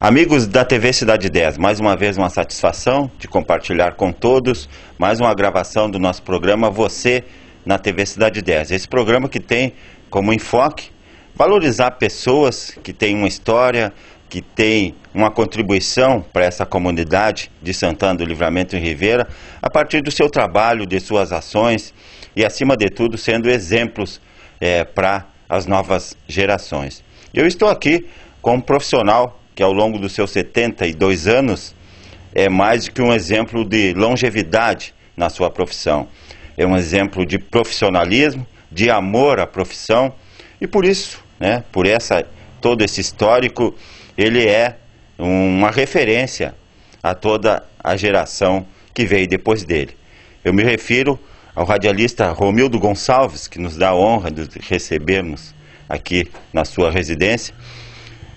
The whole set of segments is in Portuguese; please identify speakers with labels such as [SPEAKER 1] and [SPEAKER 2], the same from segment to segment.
[SPEAKER 1] Amigos da TV Cidade 10, mais uma vez uma satisfação de compartilhar com todos mais uma gravação do nosso programa Você na TV Cidade 10. Esse programa que tem como enfoque valorizar pessoas que têm uma história, que têm uma contribuição para essa comunidade de Santana do Livramento em Rivera, a partir do seu trabalho, de suas ações e, acima de tudo, sendo exemplos para as novas gerações. Eu estou aqui com um profissional que ao longo dos seus 72 anos é mais do que um exemplo de longevidade na sua profissão. É um exemplo de profissionalismo, de amor à profissão e por isso, por todo esse histórico, ele é uma referência a toda a geração que veio depois dele. Eu me refiro ao radialista Romildo Gonçalves, que nos dá a honra de recebermos aqui na sua residência.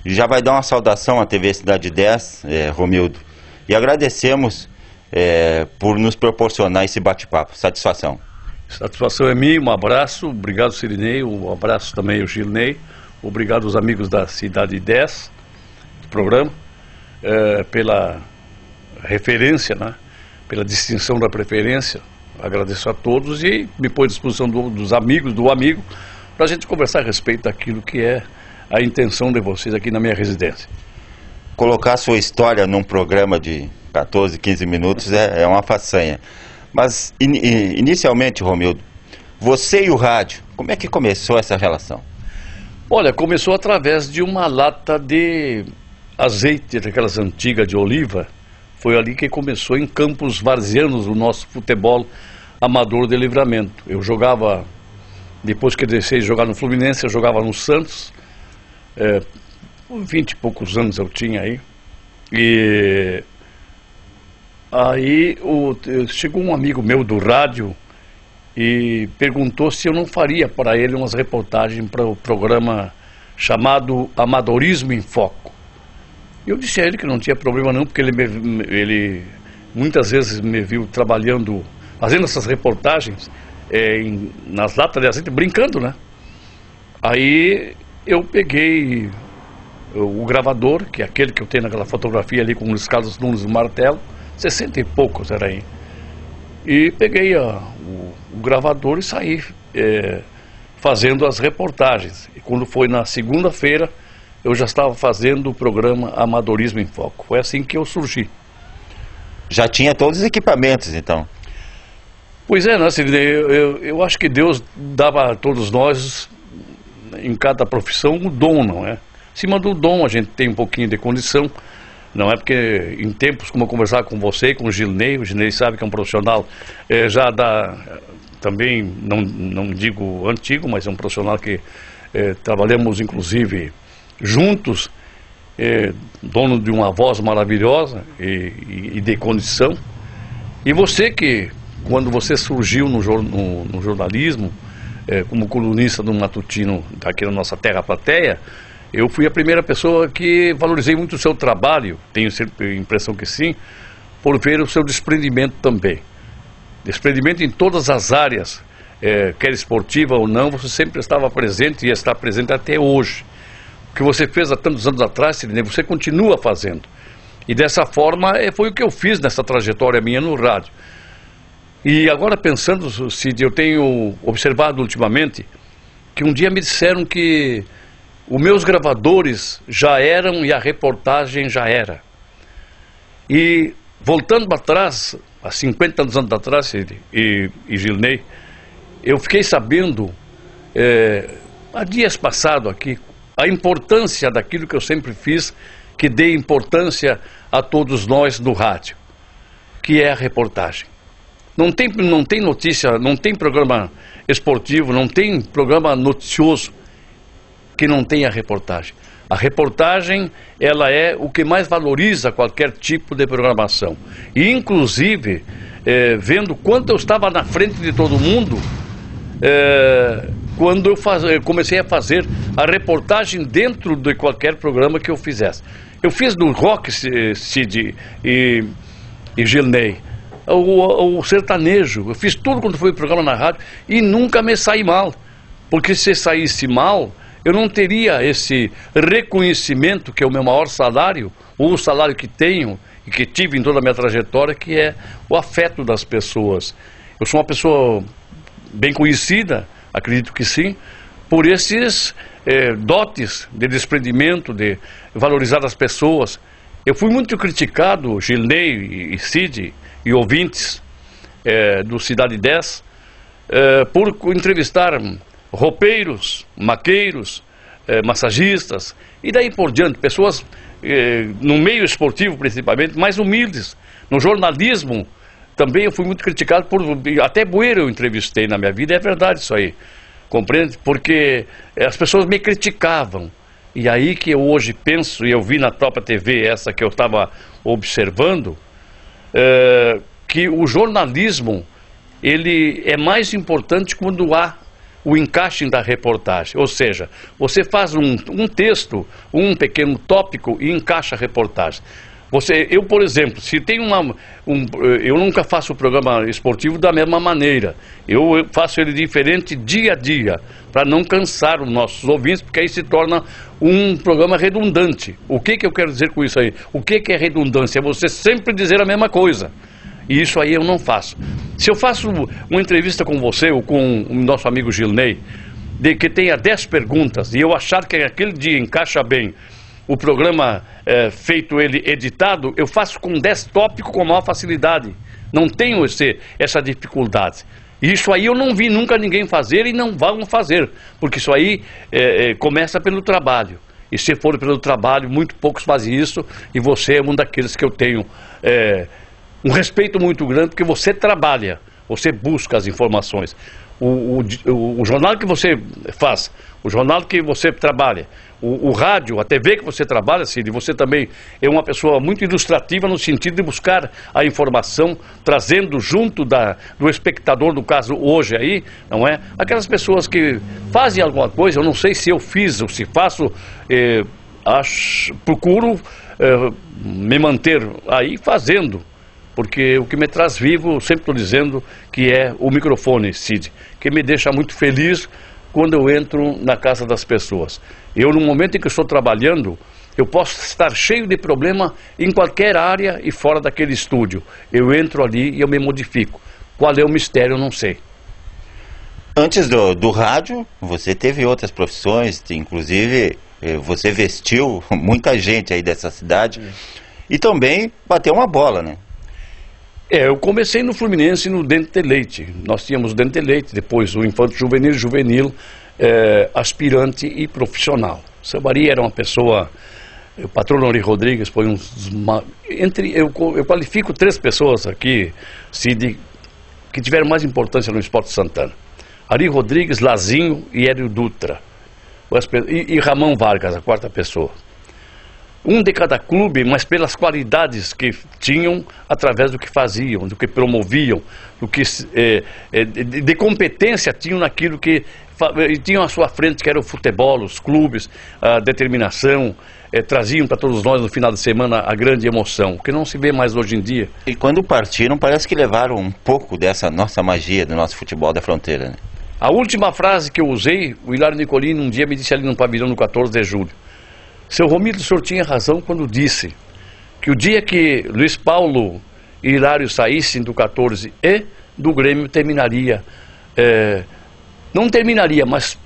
[SPEAKER 1] E já vai dar uma saudação à TV Cidade 10, Romildo. E agradecemos por nos proporcionar esse bate-papo. Satisfação.
[SPEAKER 2] Satisfação é minha, um abraço. Obrigado, Sirinei. Um abraço também ao Gilney. Obrigado aos amigos da Cidade 10, do programa, pela referência, pela distinção da preferência. Agradeço a todos e me põe à disposição dos amigos, do amigo, para a gente conversar a respeito daquilo que é a intenção de vocês aqui na minha residência.
[SPEAKER 1] Colocar sua história num programa de 14, 15 minutos é uma façanha. Mas, inicialmente, Romildo, você e o rádio, como é que começou essa relação?
[SPEAKER 2] Olha, começou através de uma lata de azeite, daquelas antigas de oliva. Foi ali que começou em campos varzianos o nosso futebol amador de Livramento. Eu jogava, depois que desci jogar no Fluminense, eu jogava no Santos. 20 e poucos anos eu tinha aí. E aí chegou um amigo meu do rádio e perguntou se eu não faria para ele umas reportagens para o programa chamado Amadorismo em Foco. Eu disse a ele que não tinha problema não, porque ele muitas vezes me viu trabalhando, fazendo essas reportagens nas latas de azeite, brincando, Aí eu peguei o gravador, que é aquele que eu tenho naquela fotografia ali com o Luiz Carlos Nunes do martelo, 60 e poucos era aí. E peguei o gravador e saí fazendo as reportagens. E quando foi na segunda-feira, eu já estava fazendo o programa Amadorismo em Foco. Foi assim que eu surgi.
[SPEAKER 1] Já tinha todos os equipamentos, então?
[SPEAKER 2] Pois é, eu acho que Deus dava a todos nós, em cada profissão, um dom, não é? Acima do dom a gente tem um pouquinho de condição, não é? Porque em tempos como eu conversar com você, com o Gilney sabe que é um profissional já também, não digo antigo, mas é um profissional que trabalhamos inclusive juntos, dono de uma voz maravilhosa e de condição. E você que, quando você surgiu no jornalismo, como colunista do matutino aqui na nossa terra plateia, eu fui a primeira pessoa que valorizei muito o seu trabalho, tenho sempre a impressão que sim, por ver o seu desprendimento também. Desprendimento em todas as áreas, quer esportiva ou não, você sempre estava presente e está presente até hoje. O que você fez há tantos anos atrás, Sirinei, você continua fazendo. E dessa forma foi o que eu fiz nessa trajetória minha no rádio. E agora pensando, Cid, eu tenho observado ultimamente que um dia me disseram que os meus gravadores já eram e a reportagem já era. E voltando para trás, há 50 anos atrás, Cid e Gilney, eu fiquei sabendo, há dias passados aqui, a importância daquilo que eu sempre fiz, que dei importância a todos nós do rádio, que é a reportagem. Não tem notícia, não tem programa esportivo, não tem programa noticioso que não tenha reportagem. A reportagem, ela é o que mais valoriza qualquer tipo de programação. E, inclusive, vendo quanto eu estava na frente de todo mundo, quando eu comecei a fazer a reportagem dentro de qualquer programa que eu fizesse. Eu fiz do rock, Cid e Gilney, o sertanejo, eu fiz tudo quando foi programa na rádio e nunca me saí mal, porque se saísse mal, eu não teria esse reconhecimento que é o meu maior salário, ou o salário que tenho e que tive em toda a minha trajetória, que é o afeto das pessoas. Eu sou uma pessoa bem conhecida, acredito que sim, por esses dotes de desprendimento, de valorizar as pessoas. Eu fui muito criticado, Gilney e Cid e ouvintes do Cidade 10, por entrevistar roupeiros, maqueiros, massagistas e daí por diante, pessoas no meio esportivo principalmente, mais humildes. No jornalismo também eu fui muito criticado por, até bueiro eu entrevistei na minha vida, é verdade isso aí, compreende? Porque as pessoas me criticavam. E aí que eu hoje penso, e eu vi na própria TV essa que eu estava observando, que o jornalismo, ele é mais importante quando há o encaixe da reportagem. Ou seja, você faz um texto, um pequeno tópico e encaixa a reportagem. Eu, por exemplo, se tem eu nunca faço o programa esportivo da mesma maneira. Eu faço ele diferente dia a dia, para não cansar os nossos ouvintes, porque aí se torna um programa redundante. O que eu quero dizer com isso aí? O que é redundância? É você sempre dizer a mesma coisa. E isso aí eu não faço. Se eu faço uma entrevista com você ou com o nosso amigo Gilney, que tenha 10 perguntas, e eu achar que aquele dia encaixa bem o programa feito ele editado, eu faço com 10 tópicos com maior facilidade. Não tenho essa dificuldade. E isso aí eu não vi nunca ninguém fazer e não vão fazer, porque isso aí começa pelo trabalho. E se for pelo trabalho, muito poucos fazem isso, e você é um daqueles que eu tenho um respeito muito grande, porque você trabalha, você busca as informações. O jornal que você faz, o jornal que você trabalha, o rádio, a TV que você trabalha, Cid, você também é uma pessoa muito ilustrativa no sentido de buscar a informação, trazendo junto do espectador, no caso hoje aí, não é? Aquelas pessoas que fazem alguma coisa, eu não sei se eu fiz ou se faço, procuro me manter aí fazendo. Porque o que me traz vivo, eu sempre estou dizendo que é o microfone, Cid, que me deixa muito feliz quando eu entro na casa das pessoas. Eu, no momento em que estou trabalhando, eu posso estar cheio de problema em qualquer área e fora daquele estúdio. Eu entro ali e eu me modifico. Qual é o mistério, eu não sei.
[SPEAKER 1] Antes do rádio, você teve outras profissões, inclusive você vestiu muita gente aí dessa cidade e também bateu uma bola, né?
[SPEAKER 2] Eu comecei no Fluminense no Dente de Leite. Nós tínhamos o Dente de Leite, depois o Infanto Juvenil, aspirante e profissional. O seu Ari era uma pessoa, o patrão Ari Rodrigues foi eu qualifico 3 pessoas aqui, Cid, que tiveram mais importância no Esporte Santana. Ari Rodrigues, Lazinho e Hélio Dutra. E Ramon Vargas, a 4ª pessoa. Um de cada clube, mas pelas qualidades que tinham, através do que faziam, do que promoviam, do que de competência tinham naquilo que tinham à sua frente, que era o futebol, os clubes, a determinação, traziam para todos nós no final de semana a grande emoção, que não se vê mais hoje em dia.
[SPEAKER 1] E quando partiram, parece que levaram um pouco dessa nossa magia do nosso futebol da fronteira, né?
[SPEAKER 2] A última frase que eu usei, o Hilário Nicolini um dia me disse ali no pavilhão no 14 de julho. Seu Romildo, o senhor tinha razão quando disse que o dia que Luiz Paulo e Hilário saíssem do 14 e do Grêmio terminaria, não terminaria, mas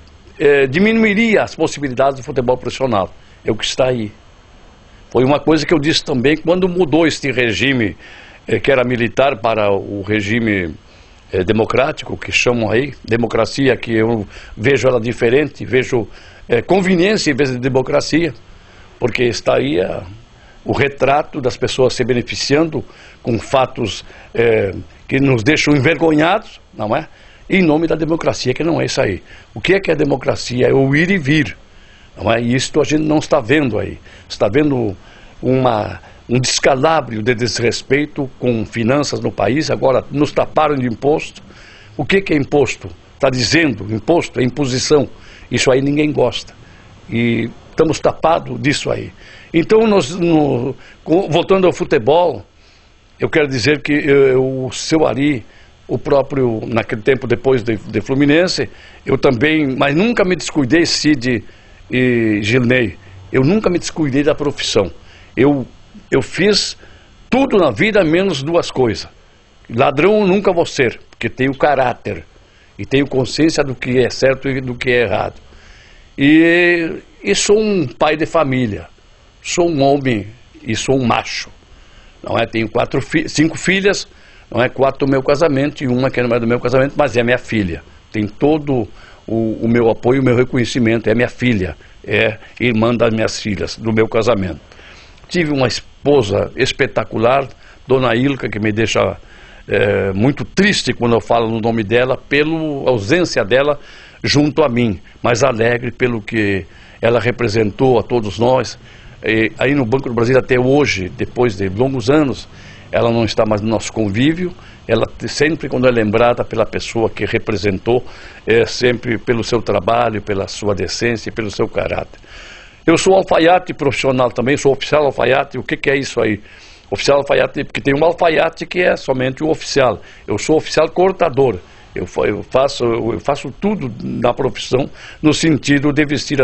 [SPEAKER 2] diminuiria as possibilidades do futebol profissional. É o que está aí. Foi uma coisa que eu disse também quando mudou este regime, que era militar, para o regime democrático, que chamam aí, democracia, que eu vejo ela diferente, vejo conveniência em vez de democracia. Porque estaria o retrato das pessoas se beneficiando com fatos que nos deixam envergonhados, não é? Em nome da democracia, que não é isso aí. O que é a democracia? É o ir e vir, não é? E isso a gente não está vendo aí. Está vendo um descalabro de desrespeito com finanças no país. Agora nos taparam de imposto. O que é imposto? Está dizendo, imposto é imposição. Isso aí ninguém gosta. E estamos tapados disso aí. Então, voltando ao futebol, eu quero dizer que o seu Ari, o próprio, naquele tempo depois de Fluminense, eu também, mas nunca me descuidei, Cid, e Gilney, eu nunca me descuidei da profissão. Eu fiz tudo na vida menos duas coisas. Ladrão eu nunca vou ser, porque tenho caráter e tenho consciência do que é certo e do que é errado. E sou um pai de família, sou um homem e sou um macho. Não é? Tenho 5 filhas, não é? 4 do meu casamento e uma que não é do meu casamento, mas é minha filha. Tem todo o meu apoio, o meu reconhecimento. É minha filha, é irmã das minhas filhas, do meu casamento. Tive uma esposa espetacular, Dona Ilka, que me deixa muito triste quando eu falo no nome dela, pela ausência dela junto a mim, mas alegre pelo que ela representou a todos nós. Aí no Banco do Brasil até hoje, depois de longos anos, ela não está mais no nosso convívio. Ela sempre, quando é lembrada pela pessoa que representou, é sempre pelo seu trabalho, pela sua decência e pelo seu caráter. Eu sou alfaiate profissional também, sou oficial alfaiate. O que é isso aí? Oficial alfaiate, porque tem um alfaiate que é somente o oficial. Eu sou oficial cortador. Eu faço tudo na profissão no sentido de vestir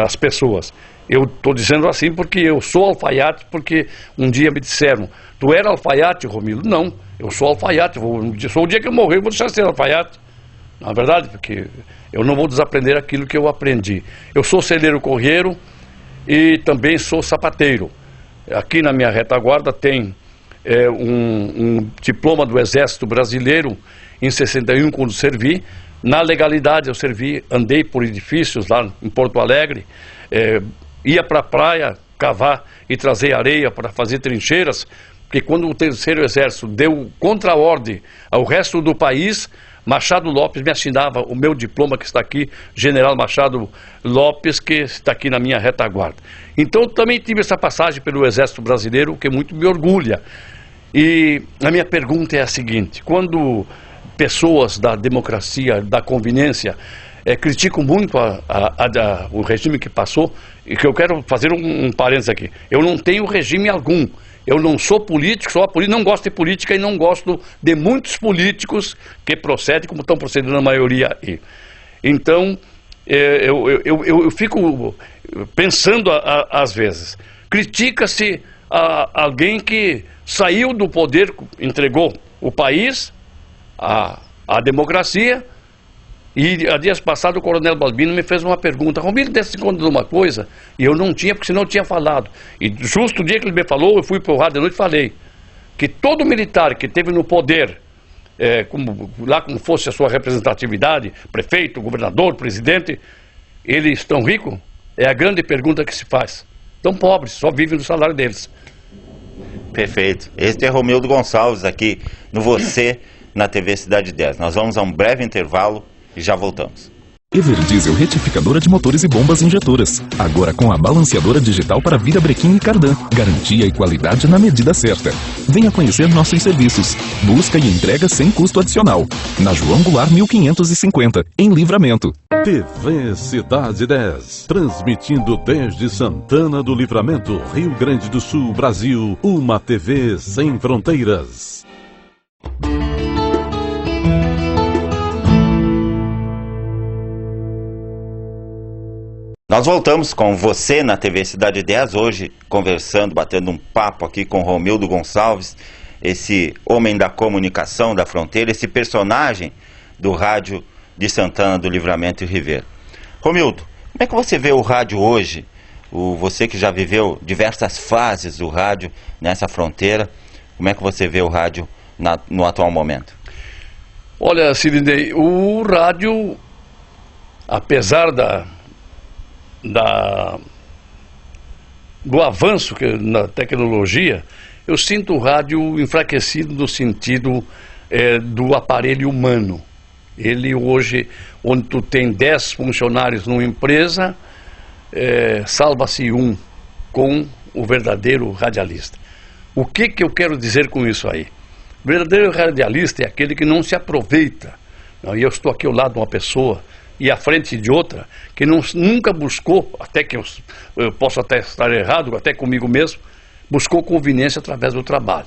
[SPEAKER 2] as pessoas. Eu estou dizendo assim porque eu sou alfaiate, porque um dia me disseram: tu era alfaiate, Romildo? Não, eu sou alfaiate. Só o dia que eu morrer eu vou deixar de ser alfaiate. Na verdade, porque eu não vou desaprender aquilo que eu aprendi. Eu sou celeiro correiro e também sou sapateiro. Aqui na minha retaguarda tem um diploma do Exército Brasileiro. Em 61, quando servi, na legalidade eu servi, andei por edifícios lá em Porto Alegre, ia para a praia cavar e trazer areia para fazer trincheiras, porque quando o Terceiro Exército deu contra-ordem ao resto do país, Machado Lopes me assinava o meu diploma que está aqui, General Machado Lopes, que está aqui na minha retaguarda. Então também tive essa passagem pelo Exército Brasileiro, que muito me orgulha. E a minha pergunta é a seguinte: quando pessoas da democracia, da conveniência, criticam muito o regime que passou, e que eu quero fazer um parênteses aqui. Eu não tenho regime algum. Eu não sou político, não gosto de política e não gosto de muitos políticos que procedem como estão procedendo a maioria aí. Então, eu fico pensando às vezes, critica-se alguém que saiu do poder, entregou o país à democracia. E há dias passados o Coronel Balbino me fez uma pergunta: Romildo, desse conta de uma coisa? E eu não tinha, porque senão eu tinha falado. E justo o dia que ele me falou, eu fui para o rádio de noite e falei que todo militar que esteve no poder, como fosse a sua representatividade, prefeito, governador, presidente, eles estão ricos? É a grande pergunta que se faz. Estão pobres, só vivem do salário deles.
[SPEAKER 1] Perfeito. Este é Romildo Gonçalves aqui no Você, na TV Cidade 10. Nós vamos a um breve intervalo e já voltamos.
[SPEAKER 3] Everdiesel retificadora de motores e bombas injetoras. Agora com a balanceadora digital para virabrequim e cardan. Garantia e qualidade na medida certa. Venha conhecer nossos serviços. Busca e entrega sem custo adicional. Na João Goulart 1550, em Livramento.
[SPEAKER 4] TV Cidade 10. Transmitindo desde Santana do Livramento, Rio Grande do Sul, Brasil. Uma TV sem fronteiras.
[SPEAKER 1] Nós voltamos com Você na TV Cidade 10, hoje conversando, batendo um papo aqui com Romildo Gonçalves, esse homem da comunicação da fronteira, esse personagem do rádio de Santana do Livramento e Ribeira. Romildo, como é que você vê o rádio hoje? Você que já viveu diversas fases do rádio nessa fronteira, como é que você vê o rádio no atual momento?
[SPEAKER 2] Olha, Sidney, o rádio, apesar do avanço na tecnologia, eu sinto o rádio enfraquecido no sentido do aparelho humano. Ele hoje, onde tu tem 10 funcionários numa empresa, salva-se um com o verdadeiro radialista. O que eu quero dizer com isso aí? O verdadeiro radialista é aquele que não se aproveita. E eu estou aqui ao lado de uma pessoa e à frente de outra, que nunca buscou, até que eu posso até estar errado, até comigo mesmo, buscou conveniência através do trabalho.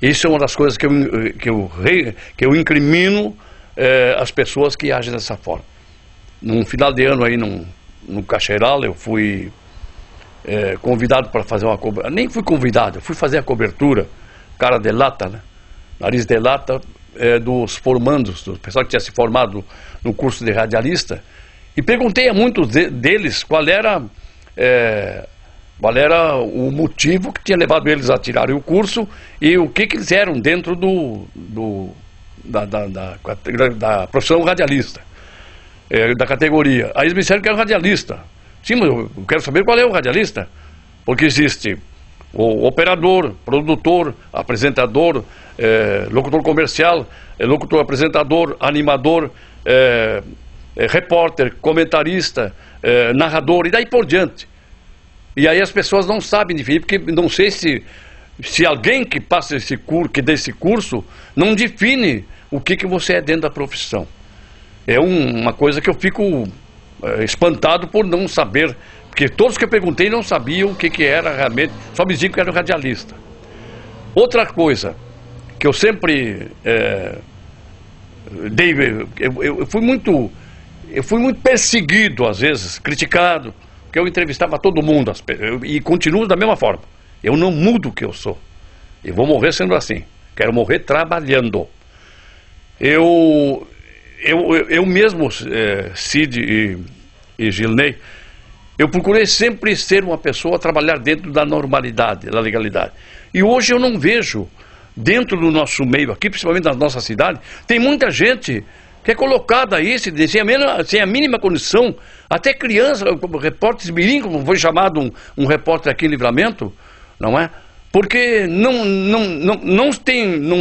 [SPEAKER 2] Isso é uma das coisas que eu incrimino as pessoas que agem dessa forma. Num final de ano aí, no Cacheral, eu fui convidado para fazer uma cobertura. Nem fui convidado, eu fui fazer a cobertura, cara de lata, né? Nariz de lata, dos formandos, do pessoal que tinha se formado no curso de radialista, e perguntei a muitos deles qual era o motivo que tinha levado eles a tirarem o curso e o que eles eram dentro da profissão radialista, da categoria. Aí eles me disseram que era radialista. Sim, mas eu quero saber qual é o radialista, porque existe o operador, produtor, apresentador, locutor comercial, locutor apresentador, animador, repórter, comentarista, narrador, e daí por diante. E aí as pessoas não sabem definir, porque não sei se alguém que passa esse curso, que dê esse curso, não define o que você é dentro da profissão. É uma coisa que eu fico espantado por não saber, porque todos que eu perguntei não sabiam o que era realmente, só me diziam que era um radialista. Outra coisa que eu sempre eu fui muito perseguido, às vezes, criticado, porque eu entrevistava todo mundo, e continuo da mesma forma. Eu não mudo o que eu sou. Eu vou morrer sendo assim. Quero morrer trabalhando. Eu mesmo, Cid e Gilney, eu procurei sempre ser uma pessoa a trabalhar dentro da normalidade, da legalidade. E hoje eu não vejo, dentro do nosso meio aqui, principalmente na nossa cidade, tem muita gente que é colocada aí, sem a mínima condição, até criança, repórteres mirim, como foi chamado um repórter aqui em Livramento, não é? Porque não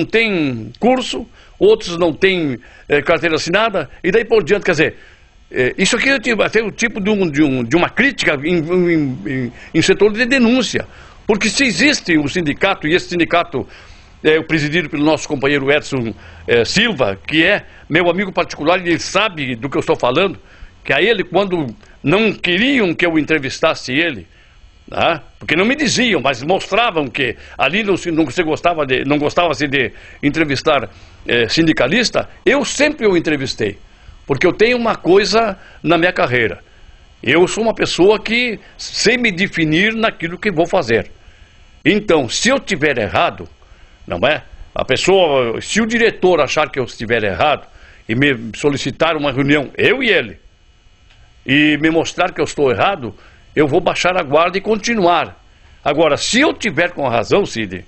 [SPEAKER 2] tem curso, outros não têm carteira assinada, e daí por diante, quer dizer, isso aqui é até o tipo de uma crítica em setor de denúncia, porque se existe um sindicato, e esse sindicato presidido pelo nosso companheiro Edson Silva, que é meu amigo particular, e ele sabe do que eu estou falando, que a ele, quando não queriam que eu entrevistasse ele, porque não me diziam, mas mostravam que ali não gostava de entrevistar sindicalista, eu sempre o entrevistei, porque eu tenho uma coisa na minha carreira: eu sou uma pessoa que sei me definir naquilo que vou fazer. Então, se eu tiver errado, não é? A pessoa, se o diretor achar que eu estiver errado e me solicitar uma reunião, eu e ele, e me mostrar que eu estou errado, eu vou baixar a guarda e continuar. Agora, se eu tiver com a razão, Cid,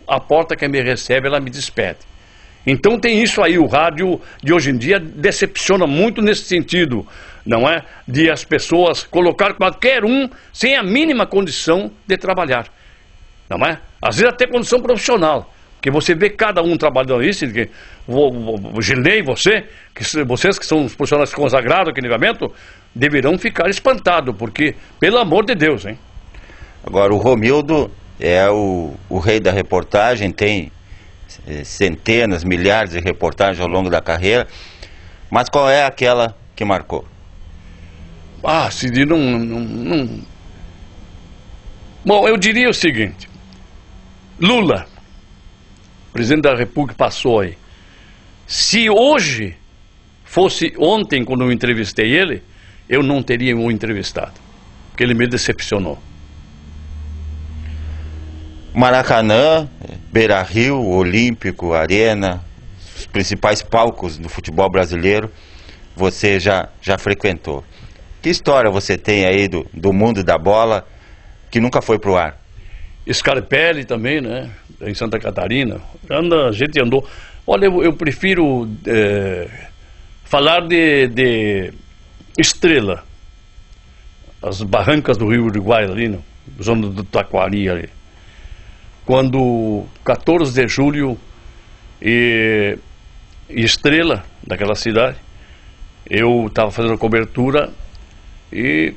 [SPEAKER 2] a porta que me recebe, ela me despede. Então tem isso aí, o rádio de hoje em dia decepciona muito nesse sentido, não é? De as pessoas colocar qualquer um sem a mínima condição de trabalhar, não é? Às vezes até condição profissional, porque você vê cada um trabalhando isso, o Gilney, vocês que são os profissionais consagrados aqui no Livramento, deverão ficar espantados, porque, pelo amor de Deus, hein?
[SPEAKER 1] Agora, o Romildo é o rei da reportagem, tem centenas, milhares de reportagens ao longo da carreira, mas qual é aquela que marcou?
[SPEAKER 2] Cid, Bom, eu diria o seguinte: Lula, presidente da República, passou aí. Se hoje fosse ontem, quando eu entrevistei ele, eu não teria o entrevistado, porque ele me decepcionou.
[SPEAKER 1] Maracanã, Beira-Rio, Olímpico, Arena, os principais palcos do futebol brasileiro, você já frequentou. Que história você tem aí do mundo da bola que nunca foi pro ar?
[SPEAKER 2] Scarpelli também, né? Em Santa Catarina. A gente andou. Olha, eu prefiro falar de Estrela, as barrancas do Rio Uruguai ali, na zona do Taquari ali. Quando 14 de julho e Estrela, daquela cidade, eu estava fazendo a cobertura e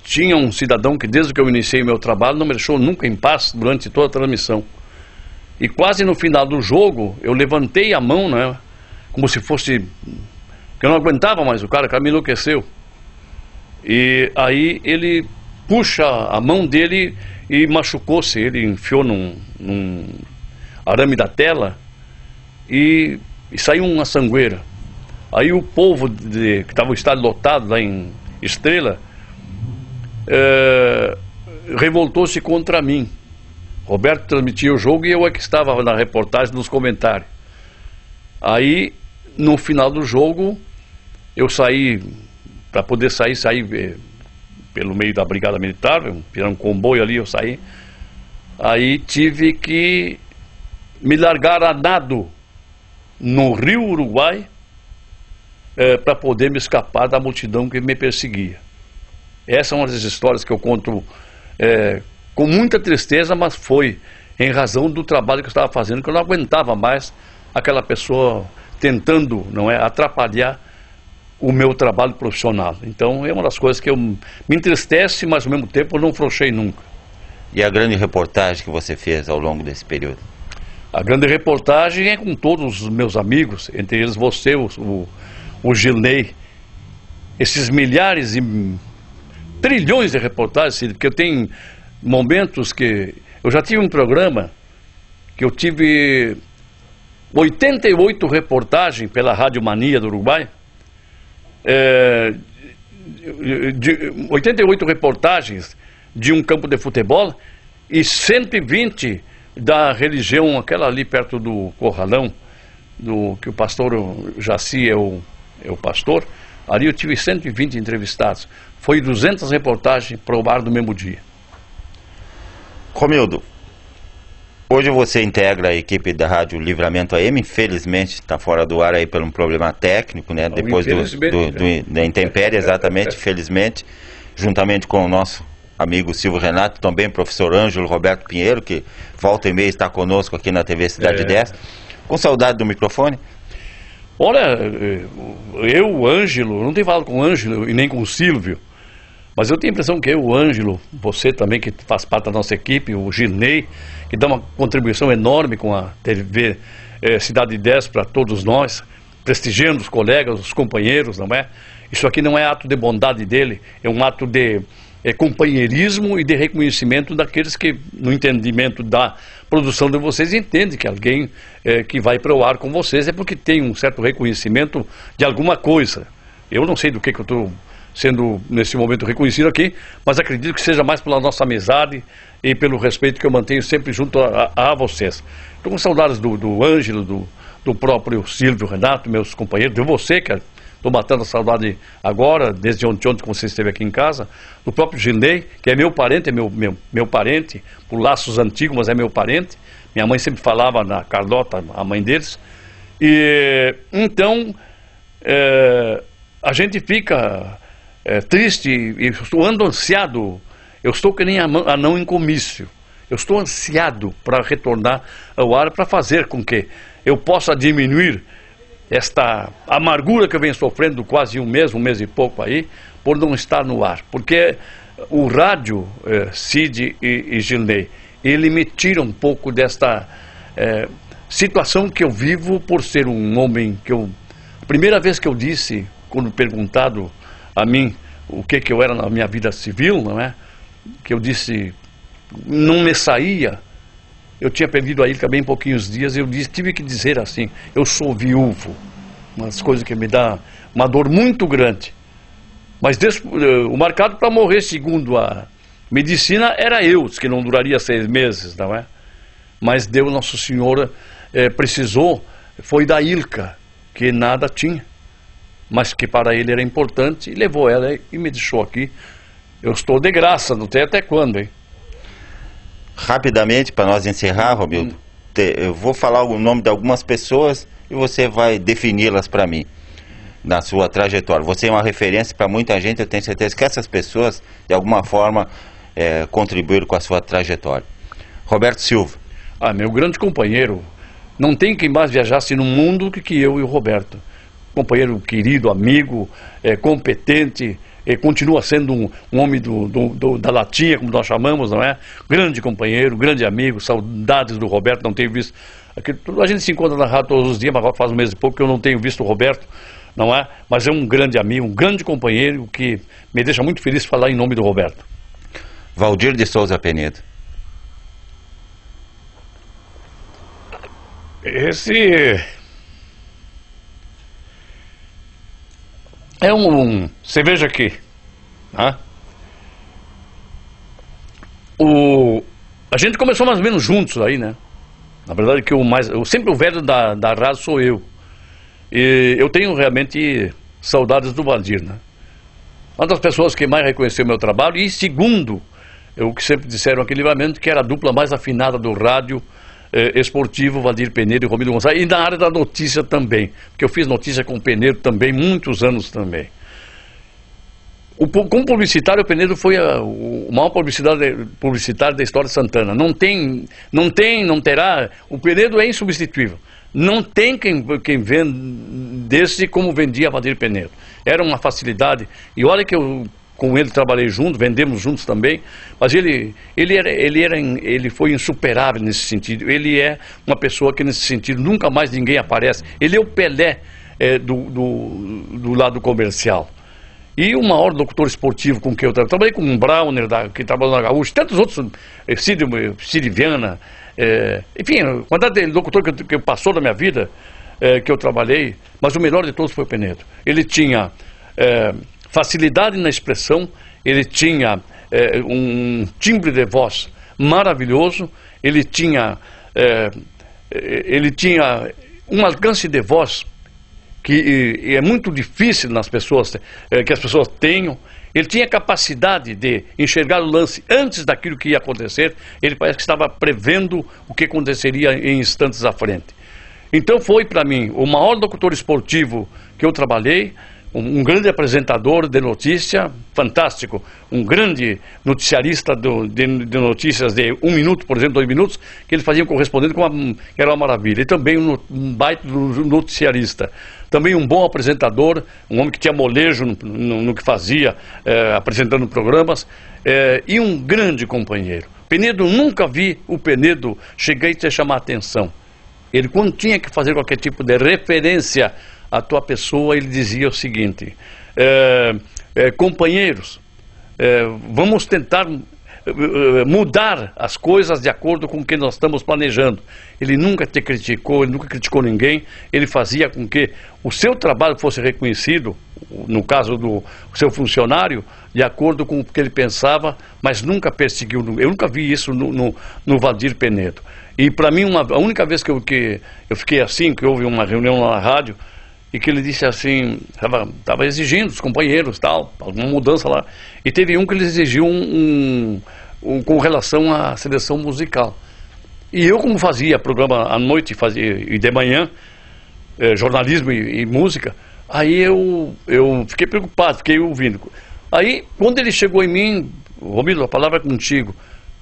[SPEAKER 2] tinha um cidadão que desde que eu iniciei meu trabalho não me deixou nunca em paz durante toda a transmissão. E quase no final do jogo eu levantei a mão, né, como se fosse, que eu não aguentava mais o cara me enlouqueceu. E aí ele puxa a mão dele e machucou-se, ele enfiou num arame da tela e saiu uma sangueira. Aí o povo que estava o estádio lotado lá em Estrela, revoltou-se contra mim. Roberto transmitia o jogo e eu é que estava na reportagem, nos comentários. Aí, no final do jogo, eu saí, para poder sair pelo meio da Brigada Militar, virar um comboio ali, eu saí. Aí tive que me largar a nado no Rio Uruguai para poder me escapar da multidão que me perseguia. Essa é uma das histórias que eu conto com muita tristeza, mas foi em razão do trabalho que eu estava fazendo, que eu não aguentava mais aquela pessoa tentando, não é, atrapalhar o meu trabalho profissional. Então é uma das coisas que me entristece, mas ao mesmo tempo eu não frouxei nunca.
[SPEAKER 1] E a grande reportagem que você fez ao longo desse período?
[SPEAKER 2] A grande reportagem é com todos os meus amigos, entre eles você, o Gilney, esses milhares e trilhões de reportagens, porque eu tenho momentos que... Eu já tive um programa que eu tive 88 reportagens pela Rádio Mania do Uruguai, 88 reportagens de um campo de futebol e 120 da religião, aquela ali perto do Corralão, que o pastor Jaci é o pastor. Ali eu tive 120 entrevistados. Foi 200 reportagens para o ar do mesmo dia.
[SPEAKER 1] Romildo, hoje você integra a equipe da Rádio Livramento AM, infelizmente está fora do ar aí por um problema técnico, né?
[SPEAKER 2] Não,
[SPEAKER 1] depois da intempérie, exatamente, infelizmente, juntamente com o nosso amigo Silvio Renato, também professor Ângelo Roberto Pinheiro, que volta e meia está conosco aqui na TV Cidade 10. Com saudade do microfone?
[SPEAKER 2] Olha, o Ângelo, não tenho falado com o Ângelo e nem com o Silvio, mas eu tenho a impressão que o Ângelo, você também que faz parte da nossa equipe, o Ginei, que dá uma contribuição enorme com a TV Cidade 10 para todos nós, prestigiando os colegas, os companheiros, não é? Isso aqui não é ato de bondade dele, é um ato de companheirismo e de reconhecimento daqueles que, no entendimento da produção de vocês, entendem que alguém que vai para o ar com vocês é porque tem um certo reconhecimento de alguma coisa. Eu não sei do que eu estou sendo, nesse momento, reconhecido aqui, mas acredito que seja mais pela nossa amizade e pelo respeito que eu mantenho sempre junto a vocês. Estou com saudades do Ângelo, do próprio Silvio Renato, meus companheiros, de você, que estou matando a saudade agora, desde ontem que você esteve aqui em casa, do próprio Gilney, que é meu parente, meu parente, por laços antigos, mas é meu parente. Minha mãe sempre falava na Carlota, a mãe deles. E então, a gente fica triste, e eu ando ansiado, eu estou que nem anão em comício. Eu estou ansiado para retornar ao ar, para fazer com que eu possa diminuir esta amargura que eu venho sofrendo quase um mês e pouco aí, por não estar no ar. Porque o rádio, Cid e Gilney, ele me tira um pouco desta situação que eu vivo por ser um homem que eu... A primeira vez que eu disse, quando perguntado a mim o que eu era na minha vida civil, não é? Que eu disse, não me saía. Eu tinha perdido a Ilka bem pouquinhos dias, eu tive que dizer assim, eu sou viúvo. Uma das coisas que me dá uma dor muito grande. Mas o marcado para morrer, segundo a medicina, era eu, que não duraria 6 meses, não é? Mas Deus, Nosso Senhor, precisou, foi da Ilka, que nada tinha, mas que para ele era importante, e levou ela e me deixou aqui. Eu estou de graça, não sei até quando, hein?
[SPEAKER 1] Rapidamente, para nós encerrar, Romildo, eu vou falar o nome de algumas pessoas e você vai defini-las para mim, na sua trajetória. Você é uma referência para muita gente, eu tenho certeza que essas pessoas, de alguma forma, contribuíram com a sua trajetória. Roberto Silva.
[SPEAKER 2] Meu grande companheiro, não tem quem mais viajasse no mundo que eu e o Roberto. Companheiro querido, amigo, competente, continua sendo um homem da latinha, como nós chamamos, não é? Grande companheiro, grande amigo, saudades do Roberto, não tenho visto. A gente se encontra na rádio todos os dias, mas agora faz um mês e pouco que eu não tenho visto o Roberto, não é? Mas é um grande amigo, um grande companheiro que me deixa muito feliz falar em nome do Roberto.
[SPEAKER 1] Valdir de Souza Penedo.
[SPEAKER 2] Esse é você veja aqui, Né? A gente começou mais ou menos juntos aí, né? Na verdade que sempre o velho da rádio sou eu. E eu tenho realmente saudades do Valdir, né? Uma das pessoas que mais reconheceu meu trabalho, e segundo, o que sempre disseram aqui em Livramento, que era a dupla mais afinada do rádio esportivo, Valdir Penedo e Romildo Gonçalves, e na área da notícia também, porque eu fiz notícia com o Penedo também, muitos anos também. Como publicitário, o Penedo foi o maior publicitário da história de Santana. Não terá. O Penedo é insubstituível. Não tem quem vendesse como vendia Valdir Penedo. Era uma facilidade. E olha que eu com ele trabalhei junto, vendemos juntos também. Mas ele foi insuperável nesse sentido. Ele é uma pessoa que nesse sentido nunca mais ninguém aparece. Ele é o Pelé do lado comercial. E o maior locutor esportivo com quem eu trabalhei com um Browner, que trabalhou na Gaúcha, tantos outros, Cid Viana, enfim, a quantidade de locutor que passou da minha vida, que eu trabalhei, mas o melhor de todos foi o Penedo. Ele tinha facilidade na expressão, ele tinha um timbre de voz maravilhoso, ele tinha um alcance de voz que é muito difícil nas pessoas, que as pessoas tenham. Ele tinha capacidade de enxergar o lance antes daquilo que ia acontecer. Ele parece que estava prevendo o que aconteceria em instantes à frente. Então foi para mim o maior locutor esportivo que eu trabalhei, um grande apresentador de notícia, fantástico, um grande noticiarista de notícias de 1 minuto, por exemplo, 2 minutos, que ele fazia correspondendo que era uma maravilha. E também um baita noticiarista. Também um bom apresentador, um homem que tinha molejo no que fazia, apresentando programas, e um grande companheiro. Penedo, nunca vi o Penedo chegar e te chamar a atenção. Ele, quando tinha que fazer qualquer tipo de referência à tua pessoa, ele dizia o seguinte: companheiros, vamos tentar mudar as coisas de acordo com o que nós estamos planejando. Ele nunca te criticou, ele nunca criticou ninguém, ele fazia com que o seu trabalho fosse reconhecido, no caso do seu funcionário, de acordo com o que ele pensava, mas nunca perseguiu. Eu nunca vi isso no Valdir Penedo. E para mim, a única vez que eu fiquei assim, que houve uma reunião lá na rádio, e que ele disse assim, estava exigindo os companheiros, tal, alguma mudança lá, e teve um que ele exigiu com relação à seleção musical. E eu, como fazia programa à noite e de manhã, jornalismo e música, aí eu fiquei preocupado, fiquei ouvindo. Aí, quando ele chegou em mim, Romildo, a palavra é contigo.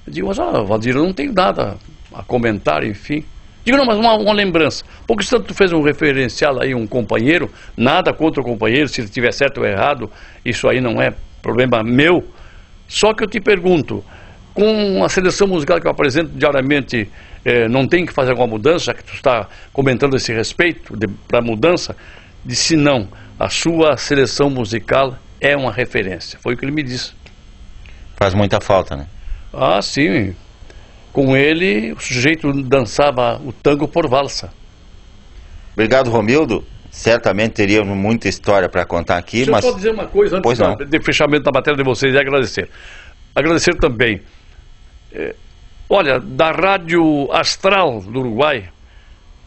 [SPEAKER 2] Eu digo, mas Valdir, eu não tenho nada a comentar, enfim. Digo, não, mas uma lembrança. Porque se tu fez um referencial aí, um companheiro, nada contra o companheiro, se ele estiver certo ou errado, isso aí não é problema meu. Só que eu te pergunto, com a seleção musical que eu apresento diariamente, não tem que fazer alguma mudança, já que tu está comentando esse respeito para a mudança? Disse não, a sua seleção musical é uma referência. Foi o que ele me disse.
[SPEAKER 1] Faz muita falta, né?
[SPEAKER 2] Ah, sim. Com ele, o sujeito dançava o tango por valsa.
[SPEAKER 1] Obrigado, Romildo. Certamente teríamos muita história para contar aqui, mas...
[SPEAKER 2] Deixa eu só dizer uma coisa antes de fechamento da matéria de vocês e agradecer. Agradecer também, olha, da Rádio Astral do Uruguai,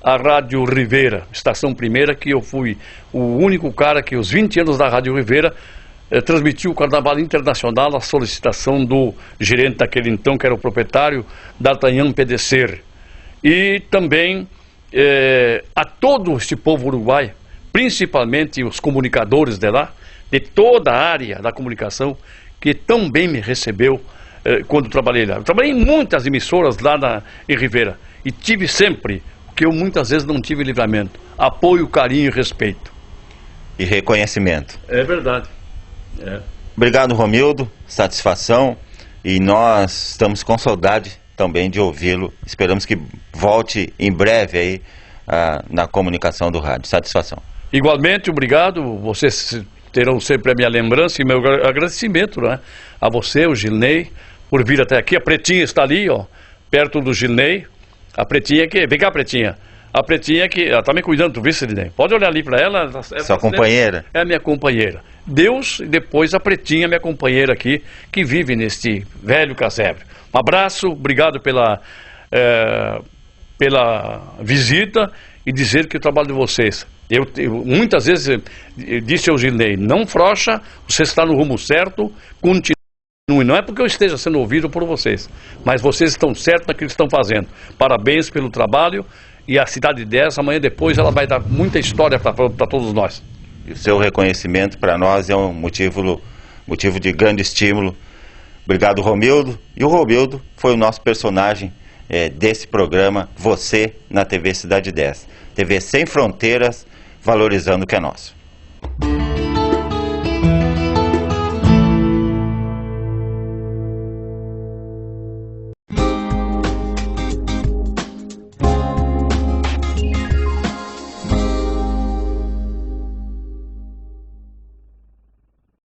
[SPEAKER 2] a Rádio Rivera, Estação Primeira, que eu fui o único cara que, aos 20 anos da Rádio Rivera, transmitiu o Carnaval Internacional à solicitação do gerente daquele então, que era o proprietário, D'Artagnan Pedecer. E também a todo este povo uruguaio, principalmente os comunicadores de lá, de toda a área da comunicação, que tão bem me recebeu quando trabalhei lá. Eu trabalhei em muitas emissoras lá em Rivera e tive sempre, o que eu muitas vezes não tive em Livramento, apoio, carinho e respeito.
[SPEAKER 1] E reconhecimento.
[SPEAKER 2] É verdade.
[SPEAKER 1] Obrigado, Romildo, satisfação, e nós estamos com saudade também de ouvi-lo. Esperamos que volte em breve aí na comunicação do rádio. Satisfação. Igualmente, obrigado. Vocês terão sempre a minha lembrança e meu agradecimento, né? A você, o Gilney, por vir até aqui. A Pretinha está ali, ó, perto do Gilney. A Pretinha aqui, vem cá, Pretinha.
[SPEAKER 2] A Pretinha que ela tá me cuidando, tu viu, Sidney? Pode olhar ali para ela.
[SPEAKER 1] Sua companheira?
[SPEAKER 2] É a minha companheira. Deus, e depois a Pretinha, minha companheira aqui, que vive neste velho casebre. Um abraço, obrigado pela visita e dizer que o trabalho de vocês, eu muitas vezes eu disse ao Gilney, não frouxa, você está no rumo certo, continue. Não é porque eu esteja sendo ouvido por vocês, mas vocês estão certos naquilo que estão fazendo. Parabéns pelo trabalho e a Cidade de 10, amanhã depois ela vai dar muita história para todos nós.
[SPEAKER 1] E o seu reconhecimento para nós é um motivo de grande estímulo. Obrigado, Romildo. E o Romildo foi o nosso personagem desse programa, Você na TV Cidade 10. TV sem fronteiras, valorizando o que é nosso.